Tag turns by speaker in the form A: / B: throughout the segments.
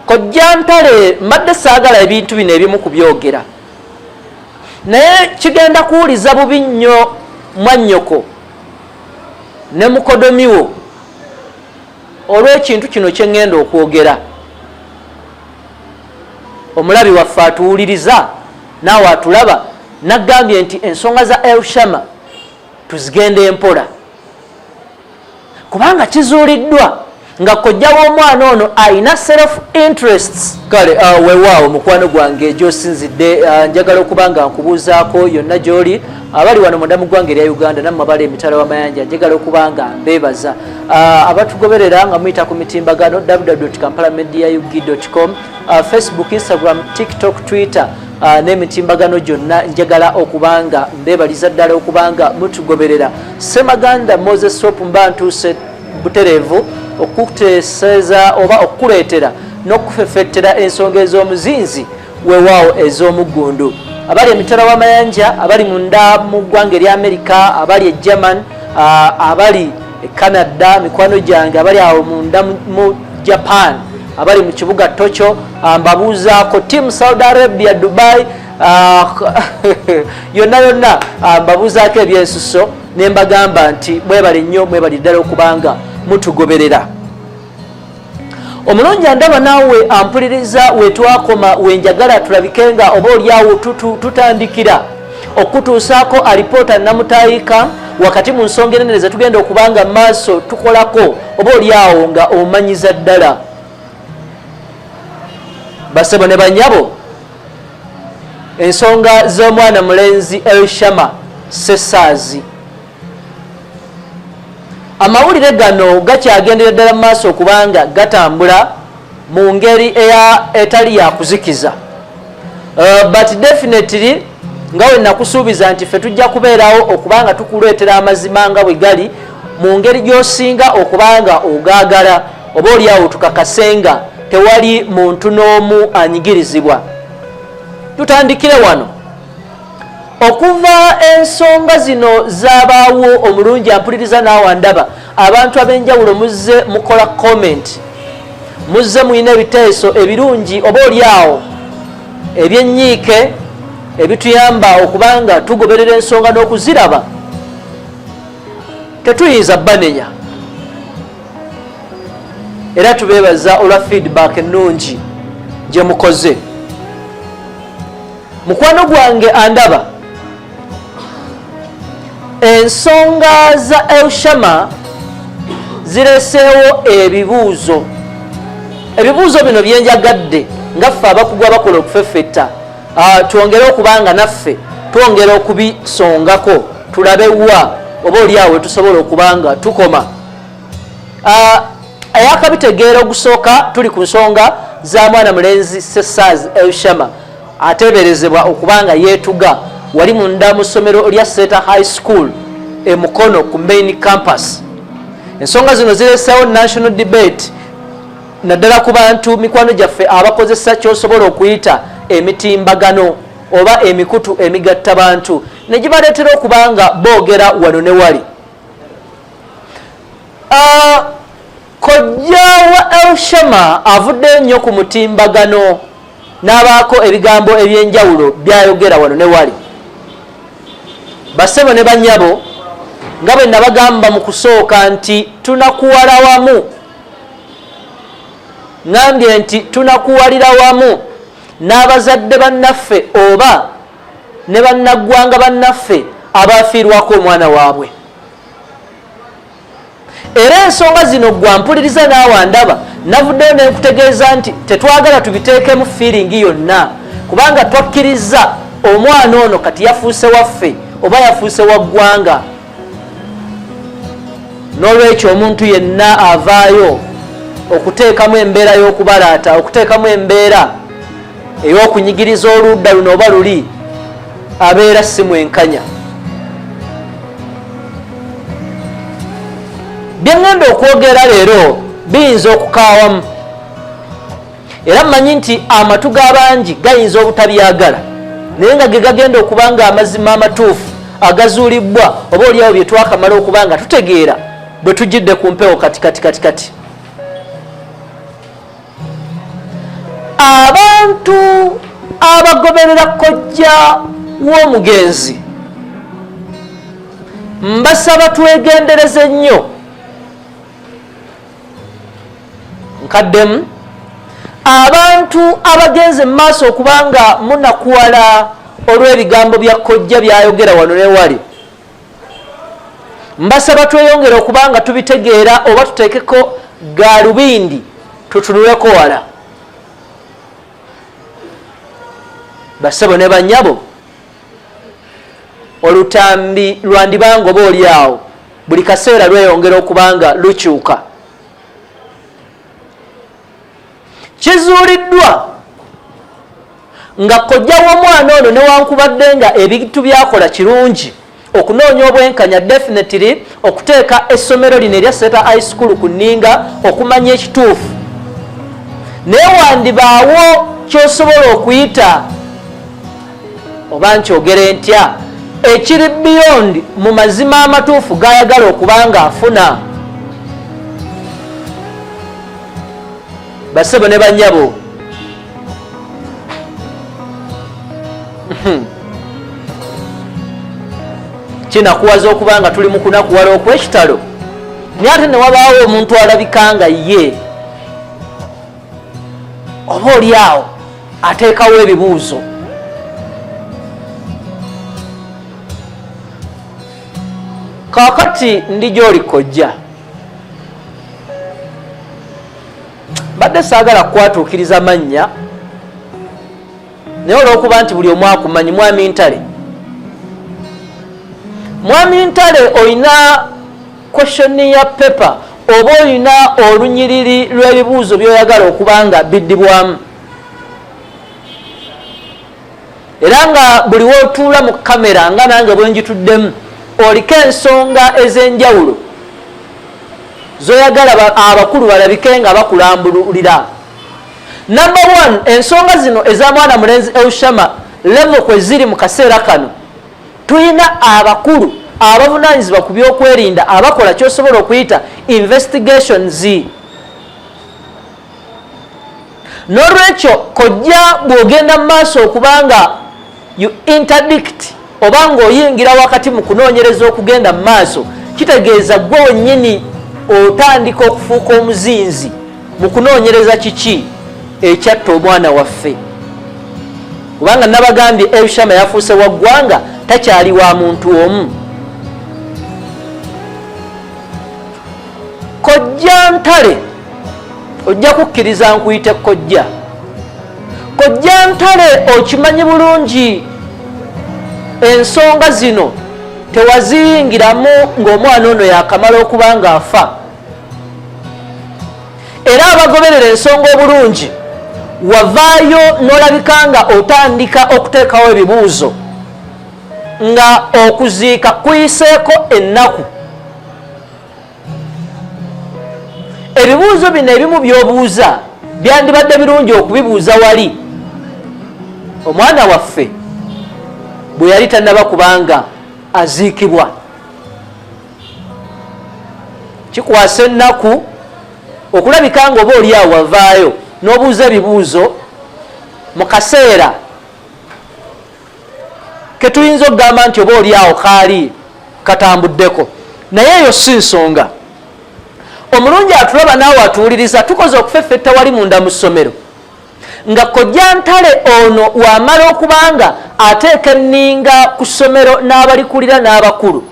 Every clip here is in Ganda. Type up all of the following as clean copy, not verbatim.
A: Kojjantale mbadde saagala ebintu bino ebimu kubyogera naye kigenda kuwuliza bubi nnyo mwannyoko ne mukodomiwo olw'ekintu kino kye ŋŋenda okwogera. Omulabi waffe atuwuliriza naawe atulaba naggambye nti ensonga za Elshama tuzigenda empola kubanga kizuuliddwa nga kojja w'omwana ono ayina self interests. Kale weewaawo mukwano gwange gy'osinzidde, njagala okuba nga nkubuuzaako yonna gy'oli abali wano munda mu ggwanga erya Uganda nammwe abali emitala w'amayanja, njagala okuba nga mbeebaza abatugoberera nga muyita ku mitimbagano www.kampalamediaug.com, Facebook, Instagram, TikTok, Twitter n'emitimbagano gyonna. Njagala okuba nga mbeebaliza ddala okuba nga mutugoberera. Ssemaganda Moses Soap mba ntuuse butereevu okuteeseza oba okukuleetera n'okufeffettera ensonga ez'omuzinzi weewaawo ez'omuggundu. Abali emitala w'amayanja, abali munda mu ggwanga erya Amerika, abali e German, abali e Canada, mikwano gyange abali awo munda mu Japan, abali mu kibuga Tokyo, mbabuuzaako timu Saudi Arabia, Dubai, yonna mbabuuzaako ebyensuso ne mbagamba nti mwebale nnyo, mwebali ddala okubanga mutugoberera. Omulungi andaba naawe ampuliriza wetwakoma wenjagala tulabikenga oba oliawo tutandikira okutuusaako alipoota namutaayika wakati mu nsonga enene ze tugenda okubanga maaso tukolako oba oliawo nga omanyiza ddala. Basebo ne banyabo, ensonga z'omwana mulenzi Elshama Sessaazi, amawulire gano gakyagendera ddala mu maaso okubanga gatambula mu ngeri etali yakuzikiza, but definitely nga we nakusuubiza nti ffe tujja kubeerawo okubanga tukuleetera amazima nga bwe gali mu ngeri gy'osinga okubanga ogaagala oba oliawo tukakasenga tewali muntu n'omu anyigirizibwa. Tutandikire wano. Okuva ensonga zino zabaawo, omulungi ampuliriza naawe andaba, abantu ab'enjawulo muzze mukola comment, muzze muyina ebiteeso ebirungi oba oliawo ebyenyiike ebituyamba okubanga tugoberera ensonga n'okuziraba. Tetuyinza banenya era tubeebaza olwa feedback ennungi gye mukoze. Mukwano gwange andaba, ensonga za Elshama zireseewo ebibuuzo. Ebibuuzo bino byenjagadde nga ffe abakugu abakola okufeffetta twongere okubanga naffe twongera okubisongako tulabe wa oba oliawo tusobola okubanga tukoma. Ayakabitegeera ogusooka tuli ku nsonga za mwana mulenzi Sessaazi Elshama ateeberezebwa okubanga yeetuga wali munda mu ssomero lya Seta High School e Mukono ku main campus. Ensonga zino zireseewo national debate naddala ku bantu mikwano gyaffe abakozesa kyosobola okuyita emitimbagano oba emikutu emigatta bantu ne gibaleetera okubanga boogera wano ne wali. Kojja wa Elshama avudde nnyo ku mutimbagano n'abaako ebigambo ebyenjawulo byayogera wano ne wali. Basebo ne banyabo, nga bwe nabagamba mu kusooka nti tunakuwala wamu, ngambye nti tunakuwalira wamu n'abazadde bannaffe oba ne bannaggwanga bannaffe abaafiirwako omwana waabwe. Era ensonga zino gwampuliriza naawe andaba, navuddeyo ne nkutegeeza nti tetwagala tubiteekemu feeling yonna kubanga twakkiriza omwana ono kati yafuuse waffe oba yafuuse wa ggwanga. N'olwekyo omuntu yenna avaayo okuteekamu embeera y'okubalaata, okuteekamu embeera ey'okunyigiriza oludda luno oba luli, abeera si mwenkanya. Bye ŋŋenda okwogera leero biyinza okukaawamu era mmanyi nti amatu g'abangi gayinza obutabyagala naye nga ge gagenda okuba nga amazima amatuufu agazuulibbwa oba oliawo bye twakamala okuba nga tutegeera bwe tujjidde ku mpewo kati. abantu abagoberera kojja w'omugenzi mbasaba twegendereze nnyo. Nkaddemu abantu abagenze mu maaso okubanga munakuwala olw'ebigambo bya kojja byayogera wano ne wali, mbasaba tweyongere okubanga tubitegeera oba tuteekeko gaalubindi tutunuleko wala. Basebo ne bannyabo, olutambi lwandibanga oba oli awo buli kaseera lweyongera okubanga lukyuka. Kizuuliddwa nga kojja w'omwana ono newankubadde nga ebintu byakola kirungi okunoonya obwenkanya, definitely okuteeka essomero lino erya Center High School ku nninga okumanya ekituufu, naye wandibaawo kyosobola okuyita oba nkyogere ntya ekiri beyond mu mazima amatuufu gayagala okubanga afuna. Basebo ne bannyabo, kinakuwaza okubanga tuli mu kunakuwala okw'ekitalo, naye ate ne wabaawo omuntu alabikanga ye oba oli awo ateekawo ebibuuzo. Kaakati ndi gy'oli kojja, badde saagala kukwatuukiriza mannya, naye olw'okuba nti buli omu akumanyi, Mwami Ntale. Mwami Ntale, olina questionnaire paper oba olina olunyiriri lw'ebibuuzo by'oyagala okubanga biddibwamu, era nga buli w'otuula mu kamera nga nange bwe njituddemu oliko ensonga ez'enjawulo zoyagala abakulu balabike nga bakulambulira. Number 1, ensonga zino eza mwana mulenzi Elshama level kwe ziri mu kaseera kano, tulina abakulu abavunaanyizibwa ku byokwerinda abakola kyosobola okuyita investigations. N'olwekyo kojja bw'ogenda mu maaso okubanga you interdict oba ng'oyingira wakati mu kunoonyereza okugenda mu maaso, kitegeeza gwe wennyini otandika okufuuka omuzinzi mu kunoonyereza kiki ekyatta omwana waffe. Kubanga nabagambye Elshama yafuuse wa ggwanga, takyali wa muntu omu. Kojja Ntale, ojja kukkiriza nkuyite kojja. Kojja Ntale okimanyi bulungi ensonga zino tewaziyingiramu ng'omwana ono yakamala okuba nga afa, era abagoberera ensonga obulungi wavaayo n'olabika nga otandika okuteekawo ebibuuzo nga okuziika kuyiseeko ennaku. Ebibuuzo bino ebimu by'obuuza byandibadde birungi okubibuuza wali omwana waffe bwe yali tannaba kubanga aziikibwa. Kikwasa ennaku okulabika nga oba oli awo wavaayo n'obuuza ebibuuzo mu kaseera ke tuyinza okugamba nti oba oli awo kaali katambuddeko, naye eyo si nsonga. Omulungi atulaba naawe atuwuliriza, tukoze okufeffetta wali munda mu ssomero nga kojja Ntale ono wamala okubanga ateeka enninga ku ssomero n'abalikulira n'abakulu,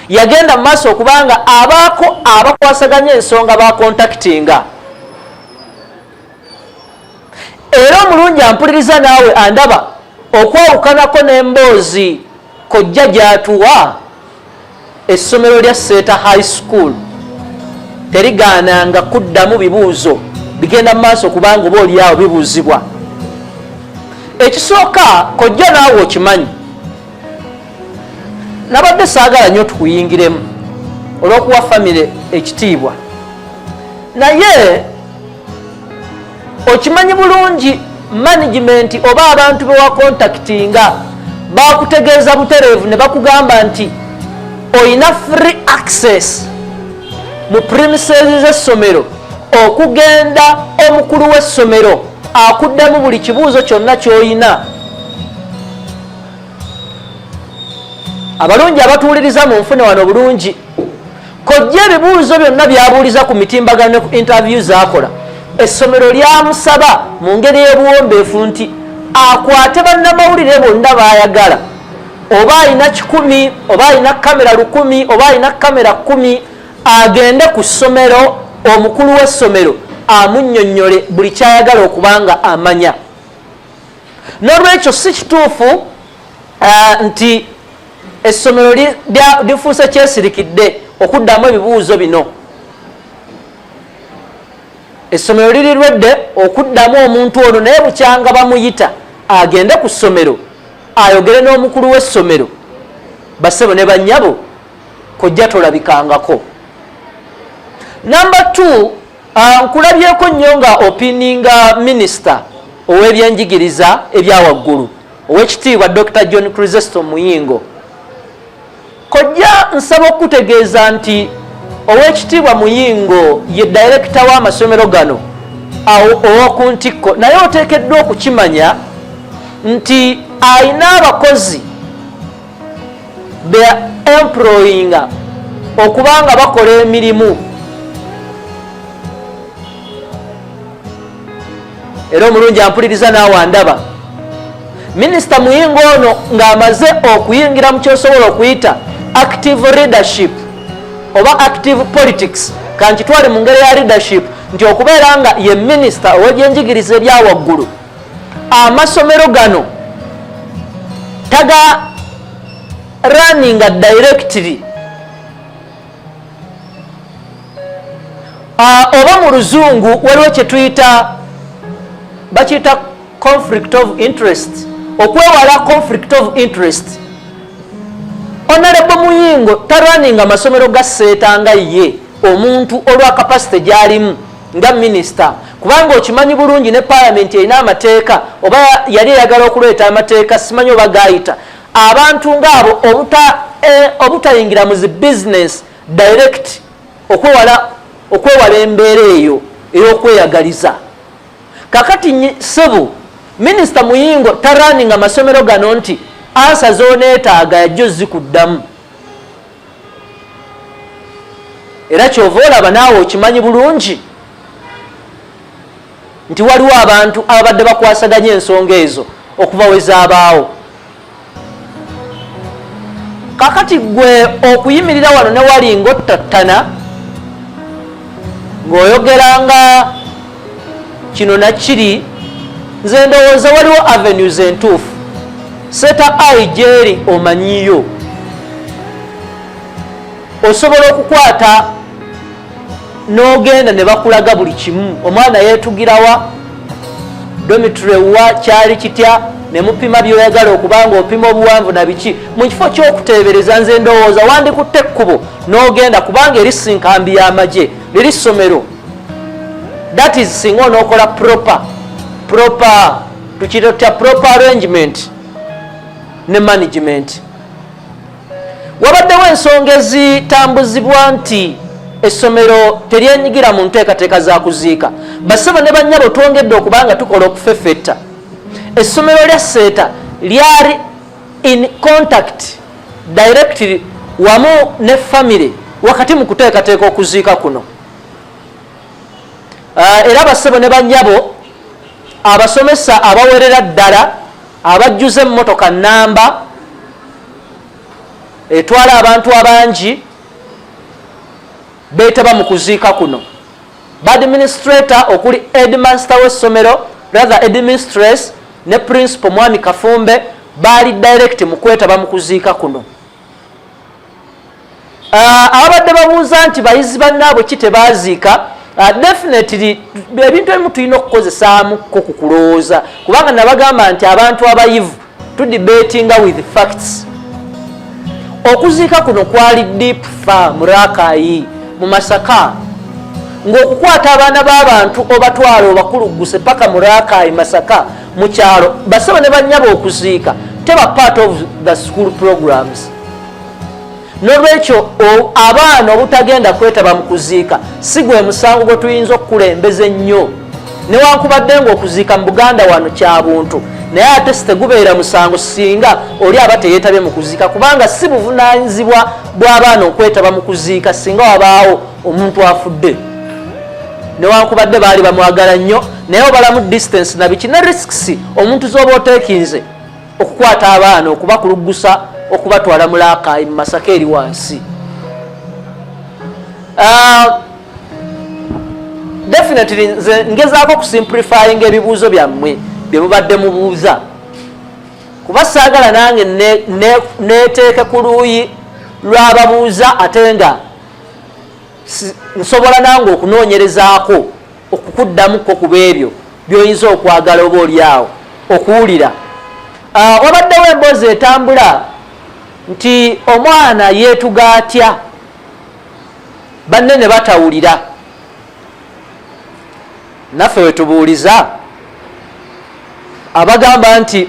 A: yagenda mu maaso okubanga abaako abakwasaganya ensonga bakontakitinga. Era omulungi ampuliriza naawe andaba okwawukanako n'emboozi kojja gy'atuwa essomero lya Center High School terigaananga kuddamu bibuuzo bigenda mu maaso kubanga oba oli awo bibuuzibwa. Ekisooka kojja naawe okimanyi, nabadde saagala nnyo tukuyingiremu olw'okuwa famire ekitiibwa, naye okimanyi bulungi management oba abantu be wakontakitinga bakutegeeza butereevu ne bakugamba nti oyina free access mu premises z'essomero okugenda omukulu w'essomero akuddemu buli kibuuzo kyonna ky'oyina. Abalungi abatuuliriza mu nfune wano bulungi, kojja ebibuuzo byonna byabuuliza ku mitimbagano ne ku interview z'akola. Essomero lyamusaba mu ngeri y'ebuwombeefu nti akwate bannamawulire bonna baayagala, oba alina 100 oba alina kamera 100 oba alina kamera 10, agende ku ssomero, omukulu w'essomero amunnyonnyole buli kyayagala okubanga amanya. N'olwekyo si kituufu nti essomero lifuuse kyesirikidde okuddamu ebibuuzo bino. Essomero liri lwedde okuddamu omuntu ono, naye bukyanga bamuyita agende ku ssomero ayogere n'omukulu w'essomero. Bassebo ne bannyabo, kojja tolabikangako. Number 2, nkulabyeko nnyo nga opininga minisita ow'ebyenjigiriza ebya waggulu, Oweekitiibwa Dr. John Chrysostom Muyingo. Kojja nsaba okutegeeza nti Oweekitiibwa Muyingo ye director w'amasomero gano ow'oku ntikko, naye oteekeddwa okukimanya nti ayina abakozi be employinga okubanga bakola emirimu. Era omulungi ampuliriza naawe andaba, Minisita Muyingo ono ng'amaze okuyingira mu kyosobola okuyita active leadership oba active politics, kankitwale mu ngeri ya leadership, nti okubeera nga ye minisita ow'ebyenjigiriza ebya waggulu, amasomero gano taga runninga directly, oba mu luzungu waliwo kye tuyita bakiyita conflict of interest, okwewala conflict of interest. Honorable Muyingo tarwaninga amasomero ga seeta nga ye omuntu olwa capacity gy'alimu nga minisita, kubanga okimanyi bulungi ne parliament erina amateeka, oba yali eyagala okuleeta amateeka, simanyi oba gaayita abantu ng'abo obutayingira mu zi business direct, okwewala embeera eyo ey'okweyagaliza. Kakati sebo Minisita Muyingo taraninga amasomero gano nti ansa zoneetaaga yajjo zikuddamu. Era kyova olaba naawe okimanyi bulungi nti waliwo abantu abadde bakwasaganya ensonga ezo okuva we zaabaawo. Kakati gwe okuyimirira wano ne wali ng'ottattana ng'oyogeranga kino na kiri, nze ndowooza waliwo avenues entuufu. Seta aijeri omanyiyo, osobola okukwata n'ogenda ne bakulaga buli kimu. Omwana yeetugirawa, dormitory wa kyali kitya, ne mupima by'oyagala okubanga opima obuwanvu na biki. Mu kifo ky'okuteebereza nze ndowooza wandikutte ekkubo n'ogenda, kubanga eri sinkambi y'amagye, liri ssomero. That is singa onookola proper tukirotya proper arrangement ne management. Wabaddewo ensonga ezitambuzibwa nti essomero teryenyigira mu nteekateeka za kuziika. Bassebo ne bannyabo twongedde okubanga tukola okufeffetta. Essomero lya Seeta lyali in contact directly wamu ne family wakati mu kuteekateeka okuziika kuno. Era bassebo ne bannyabo abasomesa abawerera ddala abajjuza emmotoka nnamba etwala abantu abangi beetaba mu kuziika kuno. Badministrator okuli headmaster w'essomero, rather headmistress ne principal Mwami Kafumbe baali direct mu kwetaba mu kuziika kuno. Abadde babuuza nti bayizi bannaabwe ki tebaaziika, definitely ebintu ebimu tulina okukozesaamu ko kukulowooza, kubanga nabagamba nti abantu abayivu tudebatinga with facts. Okuziika kuno kwali deep far mu Rakai mu Masaka, ng'okukwata abaana b'abantu obatwala obakulugguse paka mu Rakai Masaka mu kyalo, bassebo ne bannyabo okuziika teba part of the school programs. N'olwekyo abaana obutagenda kwetaba mu kuziika si gwe musango gwe tuyinza okukulembeza ennyo newankubadde ng'okuziika mu Buganda wano kya buntu naye ate sitegubeera musango singa oli aba teyeetabye mu kuziika kubanga si buvunaanyizibwa bw'abaana okwetaba mu kuziika singa wabaawo omuntu afudde newankubadde baali bamwagala nnyo naye obalamu distance na biki ne risks omuntu z'oba oteekinze okukwata abaana okubakuluggusa okubatwala mu Laakayi mu Masaka eri wansi. Definitely nze ngezaako kusimplifying ebibuuzo byammwe bye mubadde mubuuza kuba saagala nange neeteeke ku luuyi lw'ababuuza ate nga nsobola nange okunoonyerezaako okukuddamuko ku beebyo by'oyinza okwagala oba oliawo okuwulira. Wabaddewo emboozi etambula nti omwana yeetuga atya banne ne batawulira naffe wetubuuliza abagamba nti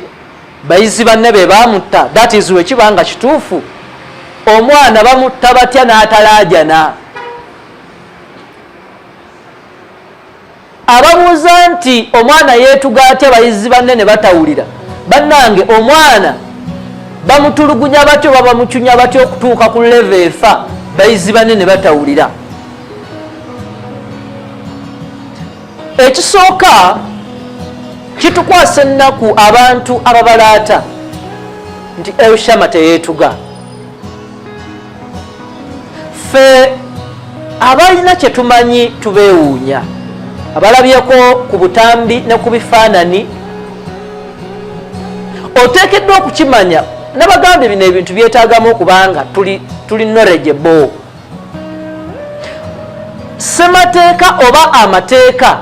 A: bayizi banne be bamutta that is wekibanga kituufu omwana bamutta batya n'atalaajana. Ababuuza nti omwana yeetuga atya bayizi banne ne batawulira bannange omwana bamutulugunya batyo babamucunya batyo okutuuka ku level efa bayizi banne ne batawulira. Ekisooka kitukwasa ennaku abantu ababalaata nti Elshama teyeetuga. Ffe abalina kye tumanyi tubeewuunya abalabyeko ku butambi ne ku bifaanani oteekeddwa okukimanya nabagambye bino ebintu byetaagamu okubanga tuli knowledgeable. Ssemateeka oba amateeka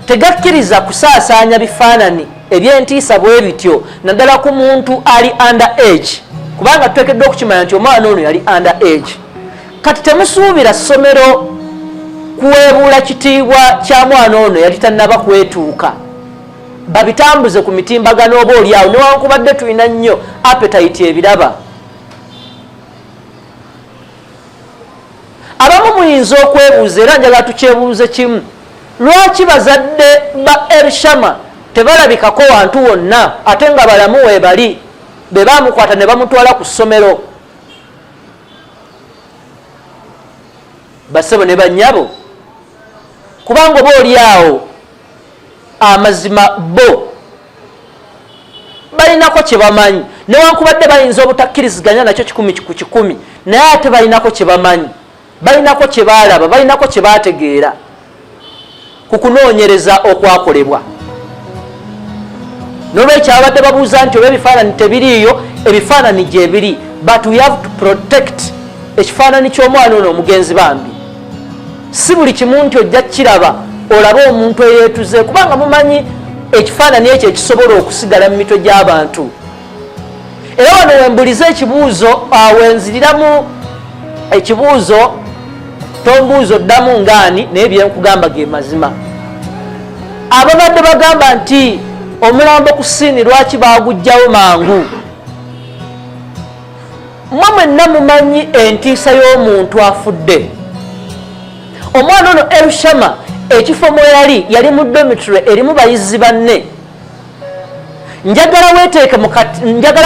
A: tegakkiriza kusaasaanya bifaanani ebyentiisa bwe bityo naddala ku muntu ali under age kubanga tuteekeddwa okukimanya nti omwana ono yali under age. Kati temusuubira ssomero kuweebuula kitiibwa kya mwana ono yali tannaba kwetuuka babitambuze ku mitimbagano oba oliawo newankubadde tulina nnyo appetite ebiraba. Abamu muyinza okwebuuza era njagala tukyebuuze kimu lwaki bazadde ba Elshama tebalabikako wantu wonna ate nga balamu weebali be bamukwata ne bamutwala ku ssomero. Bassebo ne bannyabo kubanga oba oliawo amazima bo balinako kye bamanyi newankubadde bayinza obutakkiriziganya nakyo 100 ku 100 naye ate balinako kye bamanyi balinako kye baalaba balinako kye baategeera ku kunoonyereza okwakolebwa. Nolwekyo abadde babuuza nti oba ebifaanani tebiriiyo ebifaanani gye biri but we have to protect ekifaanani ky'omwana ono omugenzi bambi. Si buli kimu nti ojja kiraba olabe omuntu eyeetuze kubanga mumanyi ekifaanani ekyo ekisobola okusigala mu mitwe gy'abantu. Era wano wembulize ekibuuzo wenziriramu ekibuuzo tombuuzo ddamu ngaani naye byenkugamba ge mazima. Ababadde bagamba nti omulambo ku siini lwaki baagujjawo mangu mwe mwenna mumanyi entiisa y'omuntu afudde. Omwana ono Elshama ekifo mwe yali mu dormitory erimu bayizi banne. Njagala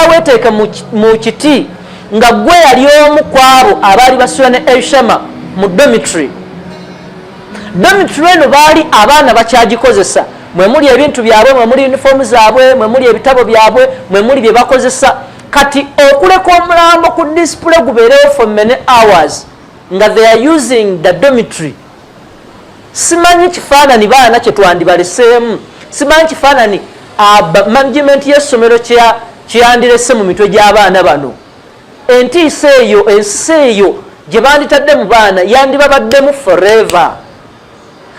A: weeteeke mu kiti nga gwe yali omu ku abo abaali basula ne Elshama mu dormitory. Dormitory eno baali abaana bakyagikozesa mwe muli ebintu byabwe mwe muli uniform zaabwe mwe muli ebitabo byabwe mwe muli bye bakozesa. Kati okuleka omulambo ku display gubeerewo for many hours nga they are using the dormitory. Simanyi kifaanani baana kye twandibaleseemu simanyi kifaanani management y'essomero kyeyandirese mu mitwe gy'abaana bano. Entiisa eyo ensi eyo gye banditadde mu baana yandibabaddemu forever.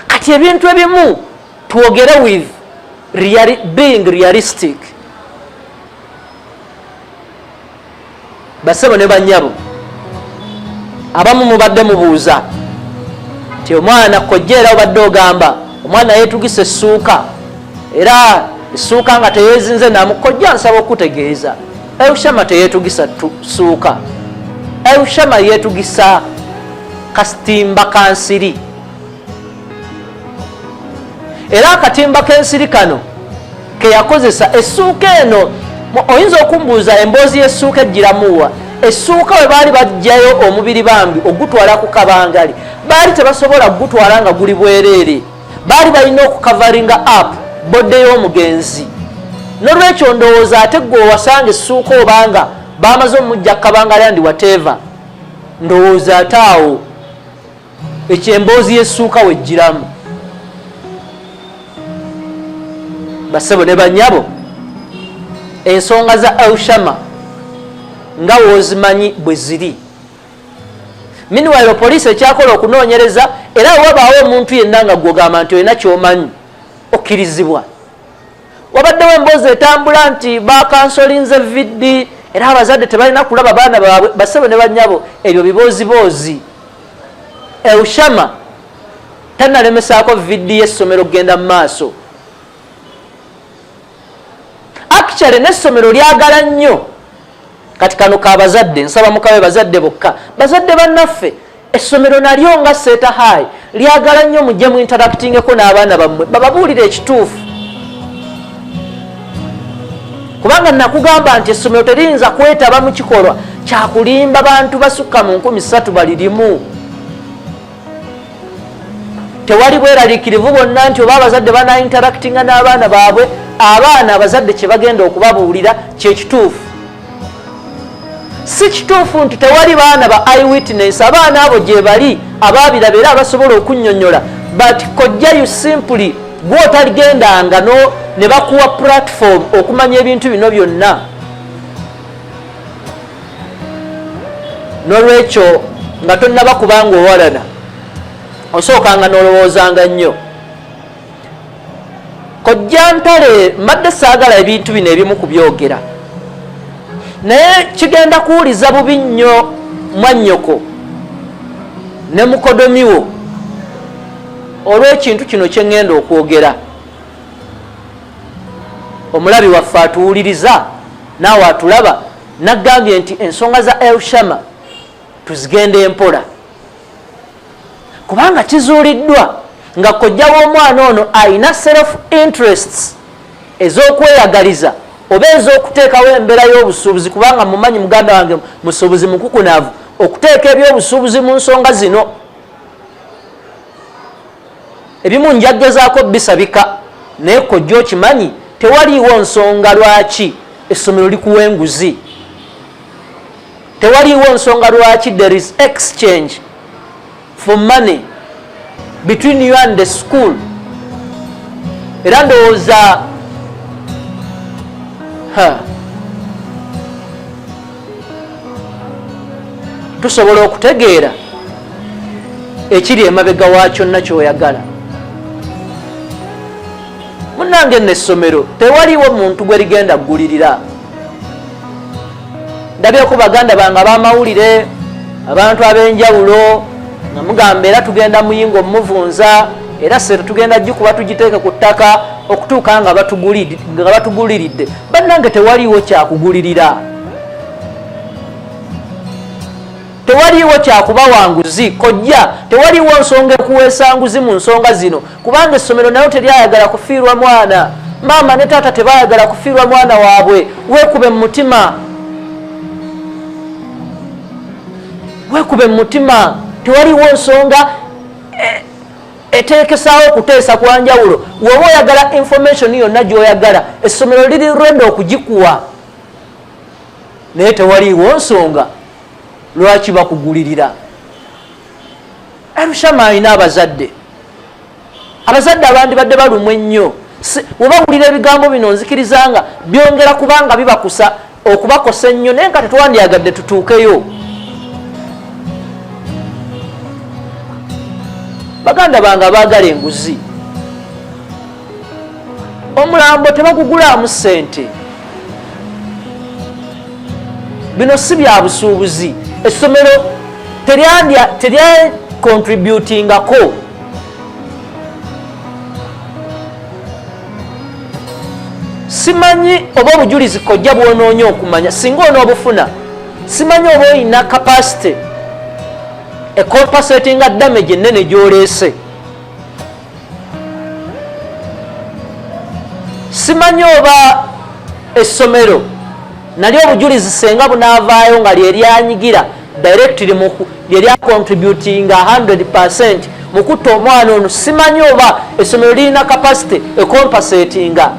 A: Kati ebintu ebimu twogere with being realistic. Bassebo ne bannyabo abamu mubadde mubuuza nti omwana kojja era obadde ogamba omwana yeetugisa essuuka era essuuka nga teyeezinze namu kojja nsaba okutegeeza Elshama teyeetugisa ssuuka. Elshama yeetugisa kasitimba kansiri era akatimba k'ensirikano ke yakozesa essuuka eno oyinza okumbuuza emboozi y'essuuka ejjiramuwa essuuka we baali bajjayo omubiri bambi ogutwala ku kabangali baali tebasobola kugutwala nga guli bwereere baali balina okukavaringa up bodde y'omugenzi nolwekyo ndowooza ate gwe owasanga essuuka obanga bamaze omujja kabangali andi whatever ndowooza ate awo ekyo emboozi y'essuuka wejjiramu basebo ne banyabo ensonga za Elshama nga wozimanyi bwe ziri. Meanwhile poliisi ekyakola okunoonyereza era wabaawo omuntu yenna nga gwogamba nti olina kyomanyi okkirizibwa. Wabaddewo emboozi etambula nti bakansolinze viddi era abazadde tebalina kulaba baana baabwe. Basebo ne bannyabo ebyo biboozi. Elshama tannalemesaako viddi y'essomero kugenda mu maaso. Actually n'essomero lyagala nnyo kati kano kabazadde nsaba mukabe bazadde bokka bazadde bannaffe essomero nalyo nga Seta High lyagala nnyo mujje mu interactingeko n'abaana bammwe bababuulire ekituufu kubanga nakugamba nti essomero teriyinza kwetaba mu kikolwa kyakulimba bantu basukka mu 300 balirimu. Tewali bweraliikirivu bonna nti oba abazadde bana interactinga n'abaana baabwe abaana abazadde kye bagenda okubabuulira kyekituufu. Si kituufu nti tewali baana ba eyewitness abaana abo gye bali abaabiraba era abasobola okunnyonnyola but kojja you simply gw'otaligendanga ne bakuwa platform okumanya ebintu bino byonna. N'olwekyo nga tonnaba kubanga owalana osookanga n'olowoozanga nnyo. Kojja Ntale mbadde saagala ebintu bino ebimu kubyogera naye kigenda kuwuliza bubi nnyo mwannyoko ne mukodomiwo olw'ekintu kino kye ŋŋenda okwogera. Omulabi waffe atuwuliriza naawe atulaba naggambye nti ensonga za Elshama tuzigende empola kubanga kizuuliddwa nga kojja w'omwana ono ayina self interests ez'okweyagaliza oba ez'okuteekawo embeera y'obusuubuzi kubanga mumanyi muganda wange musuubuzi mukukunaavu okuteeka ebyobusuubuzi mu nsonga zino ebimu njagezaako bisabika naye kojja okimanyi tewaliiwo nsonga lwaki essomero likuwa enguzi. Tewaliiwo nsonga lwaki there is exchange for money between you and the school. Era ndowooza tusobola okutegeera ekiri emabega wa kyonna ky'oyagala. Munnange n'essomero tewaliiwo muntu gwe ligenda ggulirira. Ndabyeko baganda bange ab'amawulire abantu ab'enjawulo nga mugamba era tugenda muyingo muvunza era sente tugenda gikuba tugiteeke ku ttaka okutuuka nga batuguliridde. Bannange tewaliiwo kyakugulirira, tewaliiwo kyakubawanguzi kojja, tewaliiwo nsonga ekuweesa nguzi mu nsonga zino kubanga essomero nayo teryayagala kufiirwa mwana. Maama ne taata tebaayagala kufiirwa mwana waabwe. Weekube mu mutima, weekube mu mutima. Tewaliiwo nsonga eteekesaawo okuteesa kwa njawulo. Woba oyagala information yonna gy'oyagala essomero liri ready okugikuwa naye tewaliiwo nsonga lwaki bakugulirira. Elshama alina abazadde abandi badde balumwe nnyo. Webawulira ebigambo bino nzikirizanga byongera kubanga bibakusa okubakosa ennyo naye nga tetwandyagadde tutuukeyo. Baganda bange abaagala enguzi omulambo tebagugulaamu ssente. Bino si bya busuubuzi. Essomero teryakontributingako. Simanyi oba obujulizi kojja bw'onoonya okumanya singa onoobufuna. Simanyi oba olina capacity compensatinga damage ennene gy'oleese. simanyi oba essomero nali obujulizi senga bunaavaayo nga lyeryanyigira directly lyerya contributinga 100% mu kutta omwana ono. Simanyi oba essomero lirina capacity ecompensatinga.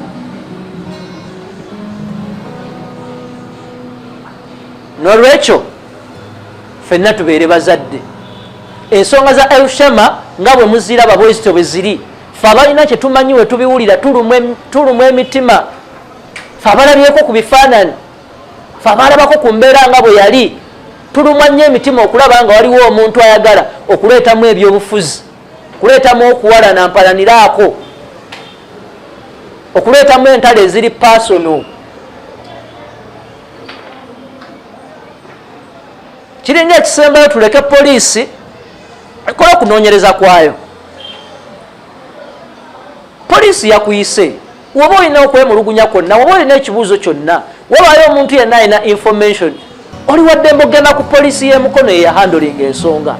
A: Nolwekyo ffenna tubeere bazadde. Ensonga za Elshama nga bwe muziraba bwezityo bwe ziri, ffe abalina kye tumanyi we tubiwulira tulumwa emitima, ffe abalabyeko ku bifaananyi, ffe abalabako ku mbeera nga bwe yali, tulumwa nnyo emitima okulaba nga waliwo omuntu ayagala okuleetamu ebyobufuzi, okuleetamu okuwalana mpalaniraako, okuleetamu entalo eziri personal. Kiringa ekisembayo tuleke poliisi ekola okunoonyereza kwayo. Poliisi yakuyise, woba olina okwemulugunya kwonna, woba olina ekibuuzo kyonna, wabaayo omuntu yenna alina information, oli waddembe ogenda ku poliisi y'emukono eyahandolinga ensonga.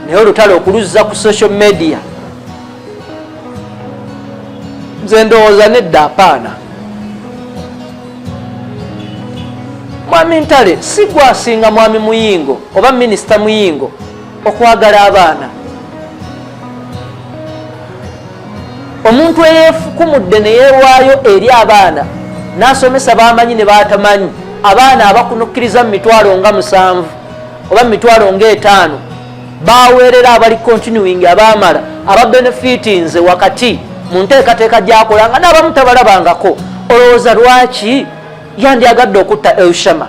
A: Naye olutalo okuluzza ku social media, nze ndowooza nedda apaana. Mwami Ntale si gwasinga mwami Muyingo oba minisita Muyingo okwagala abaana. Omuntu eyeefukumudde ne yeewaayo eri abaana n'asomesa baamanyi ne baatamanyi, abaana abakunukkiriza mu mitwalo nga 7 oba mu mitwalo nga 5 baaweerera abali continuing abaamala ababenefitinze wakati mu nteekateeka gy'akolanga n'abamu tabalabangako. Olowooza lwaki yandyagadde okutta Elshama?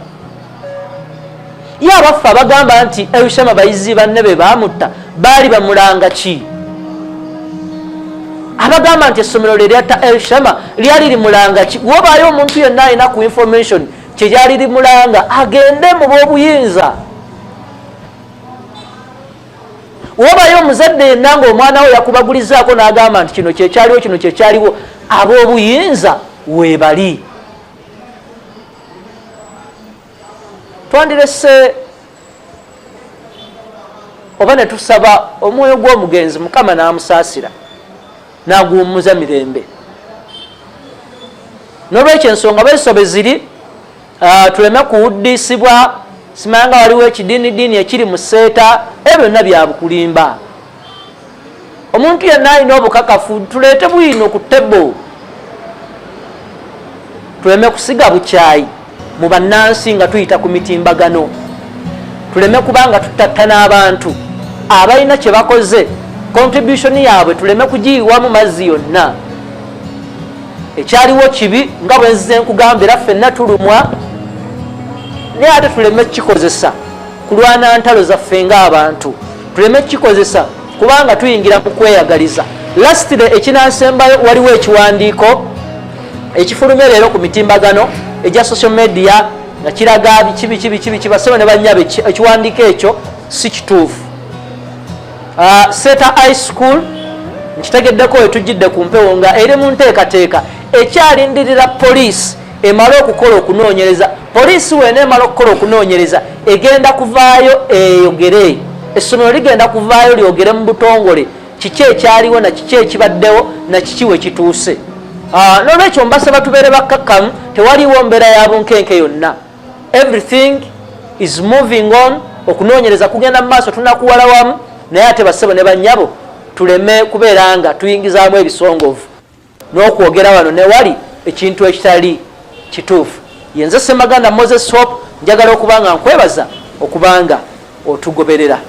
A: Ye abaffe abagamba nti Elshama bayizi banne be baamutta baali bamulanga ki? Abagamba nti essomero lye lyatta Elshama lyali limulanga ki? Wobaayo omuntu yenna alina ku information kye lyali limulanga agende mu b'obuyinza. Wobaayo omuzadde yenna ng'omwana we yakubagulizaako n'agamba nti kino kyekyaliwo kino kyekyaliwo, ab'obuyinza weebali. Twandirese oba ne tusaba omwoyo gw'omugenzi Mukama n'amusaasira n'aguwummuza mirembe. N'olwekyo ensonga bwezo bwe ziri, tuleme kuwuddisibwa. Simanga waliwo ekidiinidiini ekiri mu seeta, ebyo byonna bya bukulimba. Omuntu yenna alina obukakafu tuleete bwino ku ttebo, tuleme kusiga bukyayi mu bannansi nga tuyita ku mitimbagano, tuleme kubanga tutattana abantu abalina kye bakoze, contribution yaabwe tuleme kugiyiwa mu mazzi yonna. Ekyaliwo kibi nga bwe nzize nkugambira, ffenna tulumwa, naye ate tuleme kikozesa kulwana ntalo zaffe ng'abantu, tuleme kikozesa kubanga tuyingira mu kweyagaliza. Lastly ekinansembayo, waliwo ekiwandiiko ekifulumye leero ku mitimbagano egya social media nga kiraga kibi basebo ne bannyabe. Ekiwandiiko ekyo si kituufu. Seeta High School nkitegeddeko we tujjidde ku mpewo nga eri mu nteekateeka ekyalindirira poliisi emala okukola okunoonyereza. Poliisi weena emala okukola okunoonyereza egenda kuvaayo eyogere, essomero ligenda kuvaayo lyogere mu butongole kiki ekyaliwo na kiki ekibaddewo na kiki we kituuse. N'olwekyo mbasaba tubeere bakkakkamu, tewaliwo mbeera ya bunkenke yonna. Everything is moving on. Okunoonyereza kugenda mu maaso, tunakuwala wamu, naye ate bassebo ne bannyabo tuleme kubeera nga tuyingizaamu ebisongovu n'okwogera wano ne wali ekintu ekitali kituufu. Yenze Ssemaganda Moses Hope njagala okuba nga nkwebaza okubanga otugoberera.